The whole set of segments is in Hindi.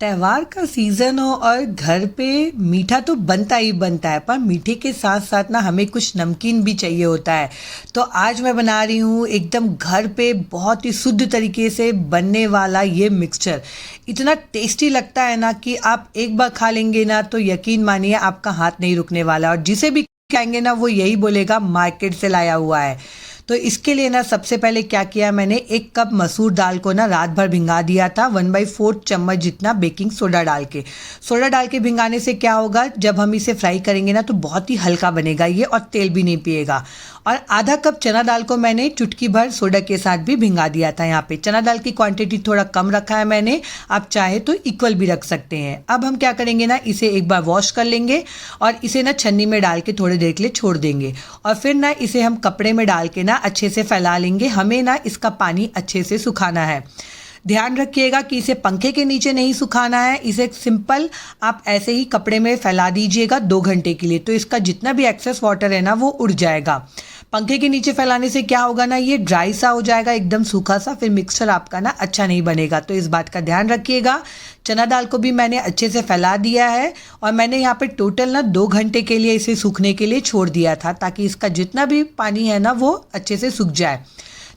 त्योहार का सीज़न हो और घर पे मीठा तो बनता ही बनता है, पर मीठे के साथ साथ ना हमें कुछ नमकीन भी चाहिए होता है। तो आज मैं बना रही हूँ एकदम घर पे बहुत ही शुद्ध तरीके से बनने वाला ये मिक्सचर। इतना टेस्टी लगता है ना कि आप एक बार खा लेंगे ना तो यकीन मानिए आपका हाथ नहीं रुकने वाला, और जिसे भी खाएंगे ना वो यही बोलेगा मार्केट से लाया हुआ है। तो इसके लिए ना सबसे पहले क्या किया, मैंने 1 कप मसूर दाल को ना रात भर भिंगा दिया था 1/4 चम्मच जितना बेकिंग सोडा डाल के भिंगाने से क्या होगा, जब हम इसे फ्राई करेंगे ना तो बहुत ही हल्का बनेगा ये और तेल भी नहीं पिएगा। और आधा कप चना दाल को मैंने चुटकी भर सोडा के साथ भी भिंगा दिया था। यहाँ पे चना दाल की क्वांटिटी थोड़ा कम रखा है मैंने, आप चाहे तो इक्वल भी रख सकते हैं। अब हम क्या करेंगे ना, इसे एक बार वॉश कर लेंगे और इसे ना छन्नी में डाल के थोड़ी देर के लिए छोड़ देंगे, और फिर ना इसे हम कपड़े में डाल के ना अच्छे से फैला लेंगे। हमें ना इसका पानी अच्छे से सुखाना है। ध्यान रखिएगा कि इसे पंखे के नीचे नहीं सुखाना है, इसे सिंपल आप ऐसे ही कपड़े में फैला दीजिएगा 2 घंटे के लिए, तो इसका जितना भी एक्सेस वाटर है ना वो उड़ जाएगा। पंखे के नीचे फैलाने से क्या होगा ना, ये ड्राई सा हो जाएगा, एकदम सूखा सा, फिर मिक्सचर आपका ना अच्छा नहीं बनेगा। तो इस बात का ध्यान रखिएगा। चना दाल को भी मैंने अच्छे से फैला दिया है और मैंने यहाँ पे टोटल ना 2 घंटे के लिए इसे सूखने के लिए छोड़ दिया था, ताकि इसका जितना भी पानी है ना वो अच्छे से सूख जाए।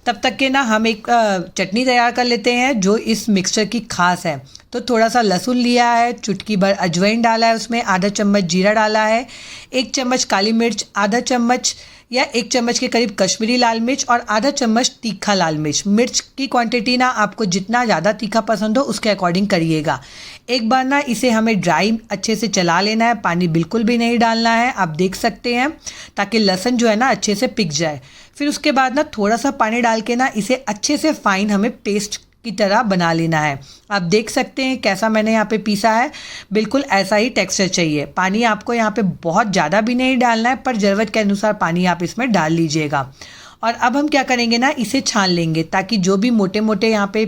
तब तक के ना हम एक चटनी तैयार कर लेते हैं जो इस मिक्सचर की खास है। तो थोड़ा सा लहसुन लिया है, चुटकी भर अजवाइन डाला है, उसमें आधा चम्मच जीरा डाला है, 1 चम्मच काली मिर्च, आधा चम्मच या 1 चम्मच के करीब कश्मीरी लाल मिर्च और आधा चम्मच तीखा लाल मिर्च। मिर्च की क्वांटिटी ना आपको जितना ज़्यादा तीखा पसंद हो उसके अकॉर्डिंग करिएगा। एक बार ना इसे हमें ड्राई अच्छे से चला लेना है, पानी बिल्कुल भी नहीं डालना है, आप देख सकते हैं, ताकि लहसुन जो है ना अच्छे से पिक जाए। फिर उसके बाद ना थोड़ा सा पानी डाल के ना इसे अच्छे से फाइन हमें पेस्ट की तरह बना लेना है। आप देख सकते हैं कैसा मैंने यहाँ पे पीसा है, बिल्कुल ऐसा ही टेक्सचर चाहिए। पानी आपको यहाँ पे बहुत ज़्यादा भी नहीं डालना है, पर ज़रूरत के अनुसार पानी आप इसमें डाल लीजिएगा। और अब हम क्या करेंगे ना, इसे छान लेंगे ताकि जो भी मोटे मोटे यहाँ पे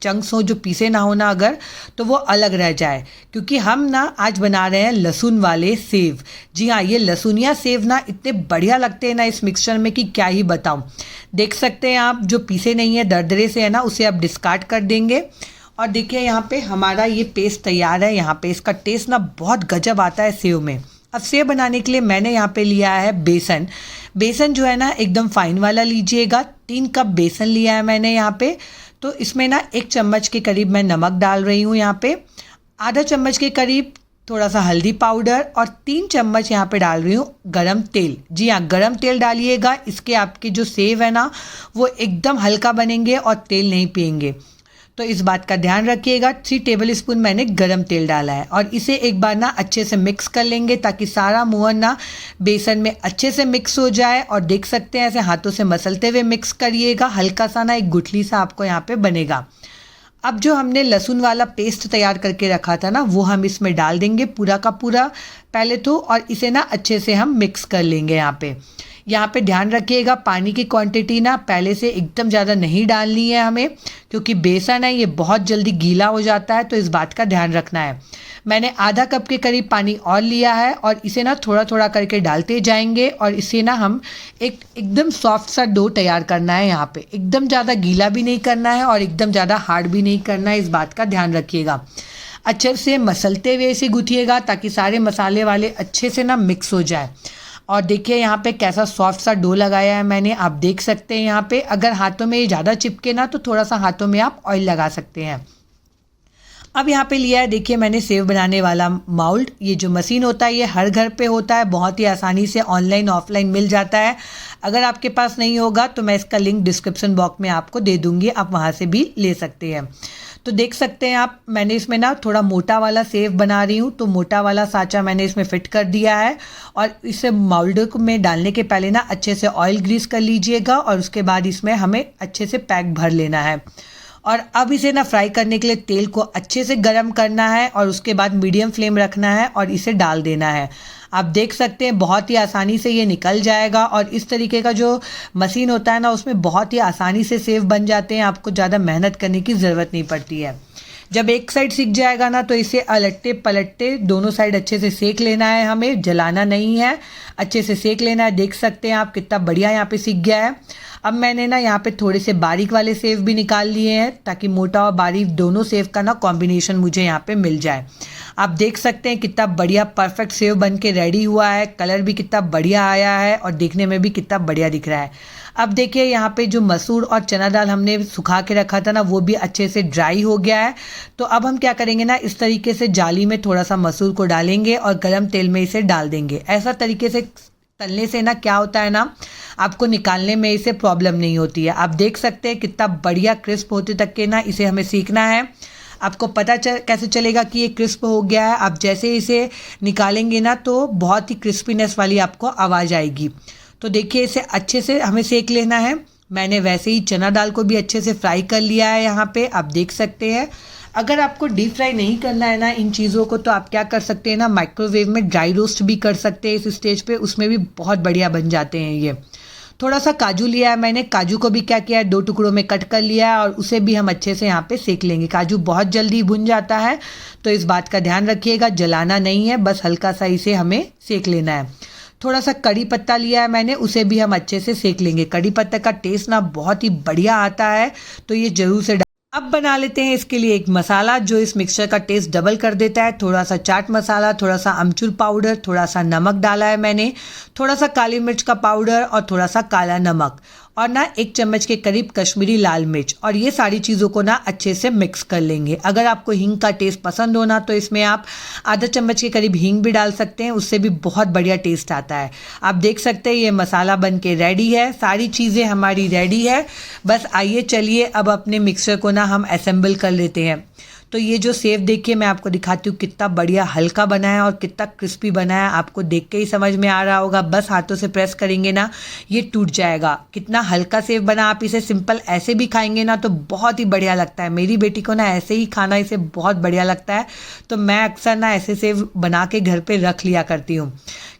चंक्स हो जो पीसे ना हो ना अगर, तो वो अलग रह जाए। क्योंकि हम ना आज बना रहे हैं लहसुन वाले सेव। जी हाँ, ये लहसुनिया सेव ना इतने बढ़िया लगते हैं ना इस मिक्सचर में कि क्या ही बताऊँ। देख सकते हैं आप, जो पीसे नहीं है दरदरे से है ना उसे आप डिस्कार्ड कर देंगे। और देखिए यहाँ पे हमारा ये पेस्ट तैयार है। यहाँ पे इसका टेस्ट ना बहुत गजब आता है सेव में। अब सेव बनाने के लिए मैंने यहाँ पे लिया है बेसन। बेसन जो है ना एकदम फाइन वाला लीजिएगा। 3 कप बेसन लिया है मैंने यहाँ पे। तो इसमें ना 1 चम्मच के करीब मैं नमक डाल रही हूँ यहाँ पे, आधा चम्मच के करीब थोड़ा सा हल्दी पाउडर और 3 चम्मच यहाँ पे डाल रही हूँ गरम तेल। जी हाँ, गरम तेल डालिएगा, इसके आपके जो सेव है ना वो एकदम हल्का बनेंगे और तेल नहीं पिएंगे। तो इस बात का ध्यान रखिएगा। 3 टेबल स्पून मैंने गरम तेल डाला है और इसे एक बार ना अच्छे से मिक्स कर लेंगे ताकि सारा मोहन ना बेसन में अच्छे से मिक्स हो जाए। और देख सकते हैं ऐसे हाथों से मसलते हुए मिक्स करिएगा, हल्का सा ना एक गुठली सा आपको यहाँ पे बनेगा। अब जो हमने लहसुन वाला पेस्ट तैयार करके रखा था ना वो हम इसमें डाल देंगे पूरा का पूरा पहले तो, और इसे ना अच्छे से हम मिक्स कर लेंगे। यहाँ पे ध्यान रखिएगा, पानी की क्वांटिटी ना पहले से एकदम ज़्यादा नहीं डालनी है हमें, क्योंकि बेसन है ये बहुत जल्दी गीला हो जाता है, तो इस बात का ध्यान रखना है। मैंने आधा कप के करीब पानी और लिया है और इसे ना थोड़ा थोड़ा करके डालते जाएंगे और इसे ना हम एकदम सॉफ्ट सा डो तैयार करना है। यहाँ पे एकदम ज़्यादा गीला भी नहीं करना है और एकदम ज़्यादा हार्ड भी नहीं करना है, इस बात का ध्यान रखिएगा। अच्छे से मसलते हुए इसे गूँथिएगा ताकि सारे मसाले वाले अच्छे से ना मिक्स हो जाए। और देखिए यहाँ पे कैसा सॉफ्ट सा डो लगाया है मैंने, आप देख सकते हैं। यहाँ पे अगर हाथों में ये ज़्यादा चिपके ना तो थोड़ा सा हाथों में आप ऑयल लगा सकते हैं। अब यहाँ पे लिया है, देखिए मैंने सेव बनाने वाला माउल्ड। ये जो मशीन होता है ये हर घर पे होता है, बहुत ही आसानी से ऑनलाइन ऑफलाइन मिल जाता है। अगर आपके पास नहीं होगा तो मैं इसका लिंक डिस्क्रिप्शन बॉक्स में आपको दे दूँगी, आप वहाँ से भी ले सकते हैं। तो देख सकते हैं आप, मैंने इसमें ना थोड़ा मोटा वाला सेव बना रही हूँ, तो मोटा वाला साँचा मैंने इसमें फिट कर दिया है। और इसे माउल्ड में डालने के पहले ना अच्छे से ऑयल ग्रीस कर लीजिएगा और उसके बाद इसमें हमें अच्छे से पैक भर लेना है। और अब इसे ना फ्राई करने के लिए तेल को अच्छे से गर्म करना है और उसके बाद मीडियम फ्लेम रखना है और इसे डाल देना है। आप देख सकते हैं बहुत ही आसानी से ये निकल जाएगा और इस तरीके का जो मशीन होता है ना उसमें बहुत ही आसानी से सेव बन जाते हैं, आपको ज़्यादा मेहनत करने की ज़रूरत नहीं पड़ती है। जब एक साइड सिक जाएगा ना तो इसे अलटते पलटते दोनों साइड अच्छे से सेक लेना है, हमें जलाना नहीं है, अच्छे से सेक लेना है। देख सकते हैं आप कितना बढ़िया यहाँ पे सिक गया है। अब मैंने ना यहाँ पे थोड़े से बारीक वाले सेव भी निकाल लिए हैं ताकि मोटा और बारीक दोनों सेव का ना कॉम्बिनेशन मुझे यहाँ पे मिल जाए। आप देख सकते हैं कितना बढ़िया परफेक्ट सेव बन के रेडी हुआ है, कलर भी कितना बढ़िया आया है और देखने में भी कितना बढ़िया दिख रहा है। अब देखिए यहाँ पे जो मसूर और चना दाल हमने सुखा के रखा था ना वो भी अच्छे से ड्राई हो गया है। तो अब हम क्या करेंगे ना, इस तरीके से जाली में थोड़ा सा मसूर को डालेंगे और गरम तेल में इसे डाल देंगे। ऐसा तरीके से तलने से ना क्या होता है ना, आपको निकालने में इसे प्रॉब्लम नहीं होती है। आप देख सकते हैं कितना बढ़िया क्रिस्प होते तक के ना इसे हमें सीखना है। आपको पता कैसे चलेगा कि ये क्रिस्प हो गया है, आप जैसे इसे निकालेंगे ना तो बहुत ही क्रिस्पीनेस वाली आपको आवाज़ आएगी। तो देखिए इसे अच्छे से हमें सेक लेना है। मैंने वैसे ही चना दाल को भी अच्छे से फ्राई कर लिया है यहाँ पे, आप देख सकते हैं। अगर आपको डीप फ्राई नहीं करना है ना इन चीज़ों को तो आप क्या कर सकते हैं ना, माइक्रोवेव में ड्राई रोस्ट भी कर सकते हैं इस स्टेज पे, उसमें भी बहुत बढ़िया बन जाते हैं ये। थोड़ा सा काजू लिया है मैंने, काजू को भी क्या किया है 2 टुकड़ों में कट कर लिया है और उसे भी हम अच्छे से यहाँ पे सेक लेंगे। काजू बहुत जल्दी भुन जाता है तो इस बात का ध्यान रखिएगा, जलाना नहीं है, बस हल्का सा इसे हमें सेक लेना है। थोड़ा सा कड़ी पत्ता लिया है मैंने, उसे भी हम अच्छे से सेक लेंगे। कड़ी पत्ता का टेस्ट ना बहुत ही बढ़िया आता है तो ये जरूर से। अब बना लेते हैं इसके लिए एक मसाला जो इस मिक्सचर का टेस्ट डबल कर देता है। थोड़ा सा चाट मसाला, थोड़ा सा अमचूर पाउडर, थोड़ा सा नमक डाला है मैंने, थोड़ा सा काली मिर्च का पाउडर और थोड़ा सा काला नमक और ना 1 चम्मच के करीब कश्मीरी लाल मिर्च, और ये सारी चीज़ों को ना अच्छे से मिक्स कर लेंगे। अगर आपको हींग का टेस्ट पसंद हो ना तो इसमें आप आधा चम्मच के करीब हींग भी डाल सकते हैं, उससे भी बहुत बढ़िया टेस्ट आता है। आप देख सकते हैं ये मसाला बन के रेडी है, सारी चीज़ें हमारी रेडी है। बस आइए चलिए अब अपने मिक्सचर को ना हम असेंबल कर लेते हैं। तो ये जो सेव देखिए मैं आपको दिखाती हूँ कितना बढ़िया हल्का बना है और कितना क्रिस्पी बना है, आपको देख के ही समझ में आ रहा होगा। बस हाथों से प्रेस करेंगे ना ये टूट जाएगा। कितना हल्का सेव बना, आप इसे सिंपल ऐसे भी खाएंगे ना तो बहुत ही बढ़िया लगता है। मेरी बेटी को ना ऐसे ही खाना इसे बहुत बढ़िया लगता है, तो मैं अक्सर ना ऐसे सेव बना के घर पे रख लिया करती हूँ,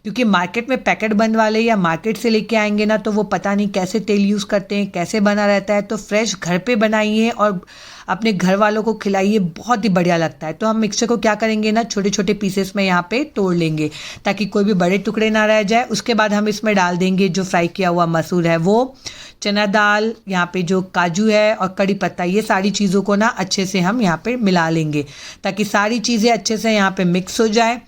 क्योंकि मार्केट में पैकेट बंद वाले या मार्केट से लेके आएंगे ना तो वो पता नहीं कैसे तेल यूज़ करते हैं, कैसे बना रहता है। तो फ्रेश घर पे बनाइए और अपने घर वालों को खिलाइए, बहुत ही बढ़िया लगता है। तो हम मिक्सचर को क्या करेंगे ना छोटे छोटे पीसेस में यहाँ पे तोड़ लेंगे ताकि कोई भी बड़े टुकड़े ना रह जाए। उसके बाद हम इसमें डाल देंगे जो फ्राई किया हुआ मसूर है वो, चना दाल, यहाँ पे जो काजू है और कड़ी पत्ता, ये सारी चीज़ों को ना अच्छे से हम यहाँ पे मिला लेंगे ताकि सारी चीज़ें अच्छे से यहाँ पे मिक्स हो जाए।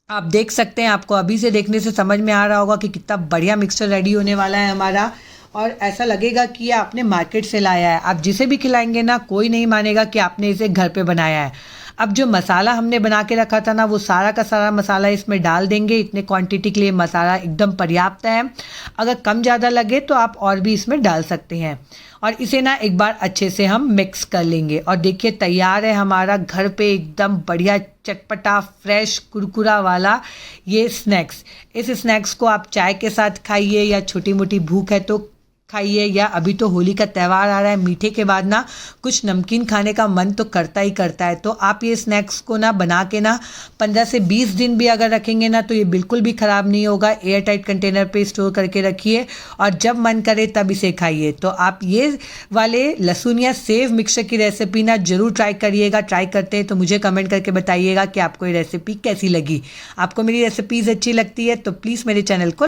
आप देख सकते हैं, आपको अभी से देखने से समझ में आ रहा होगा कि कितना बढ़िया मिक्सचर रेडी होने वाला है हमारा, और ऐसा लगेगा कि ये आपने मार्केट से लाया है। आप जिसे भी खिलाएंगे ना कोई नहीं मानेगा कि आपने इसे घर पे बनाया है। अब जो मसाला हमने बना के रखा था ना वो सारा का सारा मसाला इसमें डाल देंगे। इतने क्वांटिटी के लिए मसाला एकदम पर्याप्त है, अगर कम ज़्यादा लगे तो आप और भी इसमें डाल सकते हैं। और इसे ना एक बार अच्छे से हम मिक्स कर लेंगे और देखिए तैयार है हमारा घर पे एकदम बढ़िया चटपटा फ्रेश कुरकुरा वाला ये स्नैक्स। इस स्नैक्स को आप चाय के साथ खाइए या छोटी मोटी भूख है तो खाइए, या अभी तो होली का त्यौहार आ रहा है, मीठे के बाद ना कुछ नमकीन खाने का मन तो करता ही करता है। तो आप ये स्नैक्स को ना बना के ना 15 से 20 दिन भी अगर रखेंगे ना तो ये बिल्कुल भी ख़राब नहीं होगा। एयर टाइट कंटेनर पे स्टोर करके रखिए और जब मन करे तब इसे खाइए। तो आप ये वाले लहसुन या सेव मिक्सचर की रेसिपी ना ज़रूर ट्राई करिएगा। ट्राई करते हैं तो मुझे कमेंट करके बताइएगा कि आपको ये रेसिपी कैसी लगी। आपको मेरी रेसिपीज़ अच्छी लगती है तो प्लीज़ मेरे चैनल को